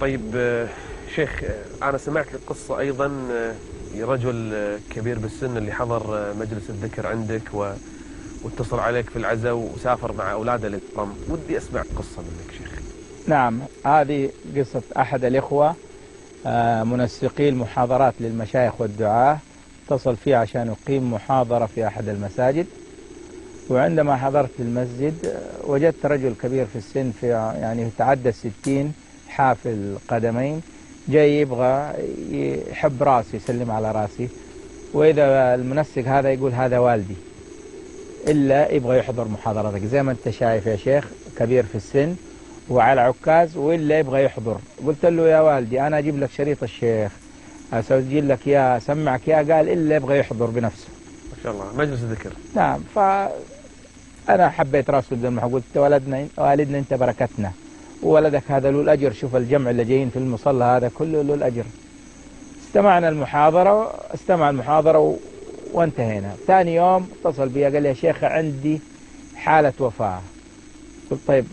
طيب شيخ، أنا سمعت قصة أيضا، رجل كبير بالسن اللي حضر مجلس الذكر عندك واتصل عليك في العزاء وسافر مع أولاده للحرم. ودي أسمع قصة منك شيخ. نعم، هذه قصة أحد الإخوة منسقي المحاضرات للمشايخ والدعاة. اتصل فيه عشان يقيم محاضرة في أحد المساجد، وعندما حضرت المسجد وجدت رجل كبير في السن، في يعني يتعدى 60، حافل قدمين، جاي يبغى يحب راسي، يسلم على راسي، وإذا المنسق هذا يقول هذا والدي، إلا يبغى يحضر محاضرتك زي ما أنت شايف يا شيخ، كبير في السن وعلى عكاز، وإلا يبغى يحضر. قلت له يا والدي أنا أجيب لك شريط الشيخ، أسجل لك يا أسمعك يا، قال إلا يبغى يحضر بنفسه. ما شاء الله، مجلس الذكر. نعم، فأنا حبيت راسه بدون ما قلت والدنا أنت بركتنا، وولدك هذا له الأجر، شوف الجمع اللي جايين في المصلى هذا كله له الأجر. استمع المحاضرة وانتهينا. ثاني يوم اتصل بي قال لي يا شيخ عندي حالة وفاة. قلت طيب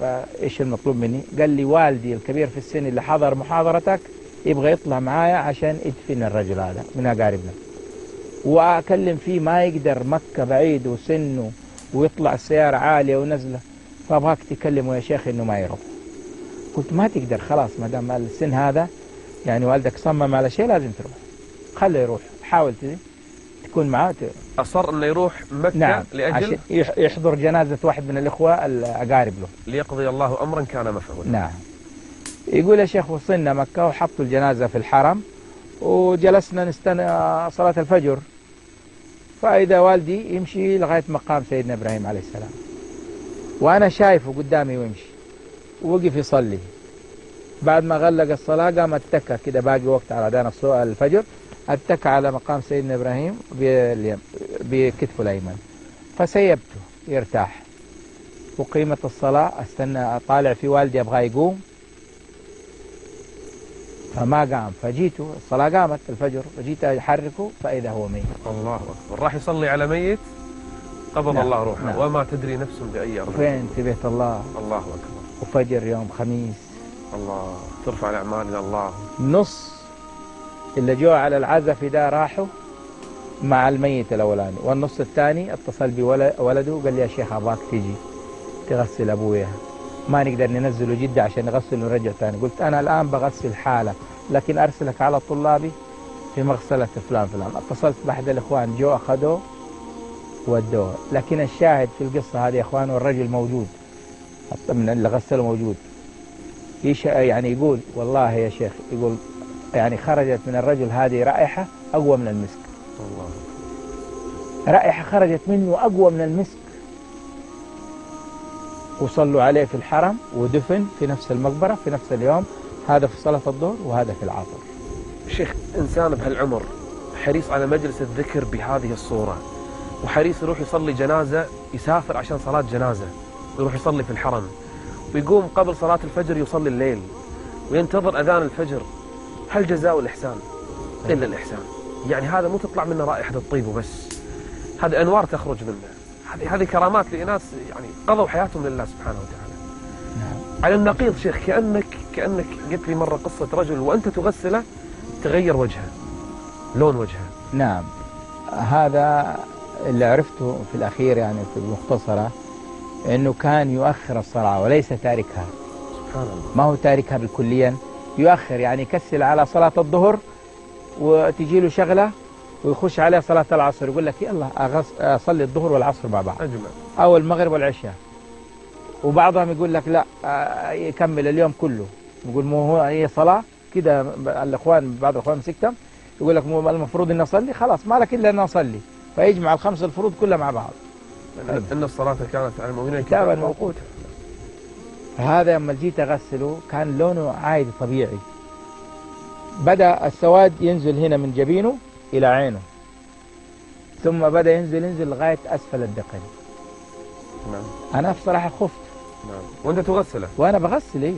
ايش المطلوب مني؟ قال لي والدي الكبير في السن اللي حضر محاضرتك يبغى يطلع معايا عشان يدفن الرجل هذا من أقاربنا، وأكلم فيه ما يقدر، مكة بعيد وسنه ويطلع السيارة عالية ونزلة، فأبغاك تكلمه يا شيخ إنه ما يروح. قلت ما تقدر، خلاص ما دام السن هذا يعني والدك صمم على شيء لازم تروح، خله يروح، حاول تكون معاه. أصر إنه يروح مكة. نعم، لأجل يحضر جنازة واحد من الإخوة الأقارب له، ليقضي الله أمرا كان مفعولا. نعم. يقول يا شيخ وصلنا مكة وحطوا الجنازة في الحرم، وجلسنا نستنى صلاة الفجر، فإذا والدي يمشي لغاية مقام سيدنا إبراهيم عليه السلام، وأنا شايفه قدامي ويمشي، ووقف يصلي. بعد ما غلق الصلاة قام اتكى كده، باقي وقت على أذان الفجر، اتكى على مقام سيدنا إبراهيم بكتفه الأيمن، فسيبته يرتاح. وقيمة الصلاة استنى أطالع في والدي أبغى يقوم، فما قام، فجيته الصلاة قامت الفجر، فجيت أحركه فإذا هو ميت. الله أكبر، راح يصلي على ميت قبض. نعم. الله روحه. نعم. وما تدري نفس بأي أرض. فين في بيت الله. الله أكبر. وفجر يوم خميس. الله، ترفع الأعمال إلى الله. نص اللي جو على العزف ده راحوا مع الميت الأولاني، والنص الثاني اتصل بولده وقال لي يا شيخ أباك تيجي تغسل أبويا، ما نقدر ننزله جدة عشان نغسل ونرجع ثاني. قلت أنا الآن بغسل حالة، لكن أرسلك على طلابي في مغسلة فلان فلان. اتصلت بأحد الإخوان، جو أخذوه ودوه. لكن الشاهد في القصة هذه يا إخوان، والرجل موجود من اللي غسله موجود، يعني يقول والله يا شيخ، يقول يعني خرجت من الرجل هذه رائحة أقوى من المسك. الله. رائحة خرجت منه أقوى من المسك. وصلوا عليه في الحرم ودفن في نفس المقبرة في نفس اليوم، هذا في صلاة الظهر وهذا في العصر. شيخ، إنسان بهالعمر حريص على مجلس الذكر بهذه الصورة، وحريص يروح يصلي جنازة، يسافر عشان صلاة جنازة ويروح يصلي في الحرم، ويقوم قبل صلاة الفجر يصلي الليل وينتظر أذان الفجر. هل جزاء الإحسان إلا الإحسان؟ يعني هذا مو تطلع منه رائحة الطيب وبس، هذه أنوار تخرج منه، هذه كرامات لناس يعني قضوا حياتهم لله سبحانه وتعالى. نعم. على النقيض شيخ، كأنك قلت لي مرة قصة رجل وأنت تغسله تغير وجهه، لون وجهه. نعم، هذا اللي عرفته في الأخير يعني في المختصرة، أنه كان يؤخر الصلاة وليس تاركها. سبحان الله. ما هو تاركها بالكليا، يؤخر، يعني يكسل على صلاة الظهر وتجي له شغلة ويخش عليه صلاة العصر، يقول لك يلا أصلي الظهر والعصر مع بعض، أجمل، أو المغرب والعشاء. وبعضهم يقول لك لا يكمل اليوم كله، يقول مو هو هي صلاة كده. الأخوان بعض الأخوان مسكتهم يقول لك مو المفروض إن أصلي، خلاص ما لك إلا أن أصلي، فيجمع الخمس الفروض كلها مع بعض. إن الصلاة كانت على المؤمنين كتابا موقوتا. هذا لما جيت أغسله كان لونه عادي طبيعي، بدأ السواد ينزل هنا من جبينه إلى عينه، ثم بدأ ينزل لغاية أسفل الدقن. نعم. أنا بصراحة خفت. نعم. وأنت تغسله؟ وأنا بغسل إيه،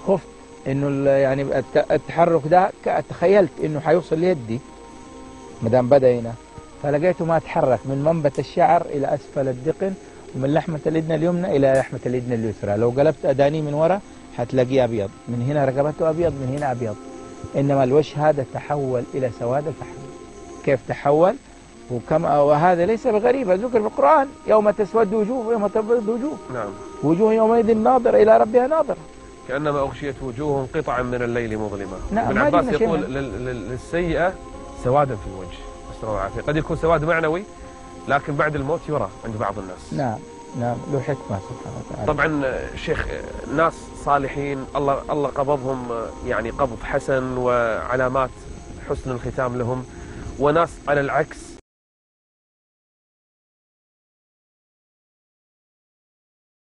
خفت إنه يعني التحرك ده تخيلت إنه حيوصل ليدي مدام بدأ هنا، فلقيته ما تحرك من منبت الشعر إلى أسفل الدقن، ومن لحمة الإذن اليمنى إلى لحمة الإذن اليسرى. لو قلبت أداني من وراء حتلاقيه أبيض، من هنا رقبته أبيض، من هنا أبيض. إنما الوجه هذا تحول إلى سواد الفحم. كيف تحول؟ وهذا ليس بغريب، ذكر في القرآن: يوم تسود وجوه ويوم تبيض وجوه. نعم. وجوه يومئذ ناظرة إلى ربها ناظرة، كأنما أغشيت وجوههم قطعا من الليل مظلمة. نعم. ابن عباس يقول للسيئة سوادا في الوجه، نسأل الله العافية. قد يكون سواد معنوي لكن بعد الموت يرى عند بعض الناس. نعم نعم، له حكمة سبحانه وتعالى. طبعا شيخ، ناس صالحين الله قبضهم يعني قبض حسن وعلامات حسن الختام لهم، وناس على العكس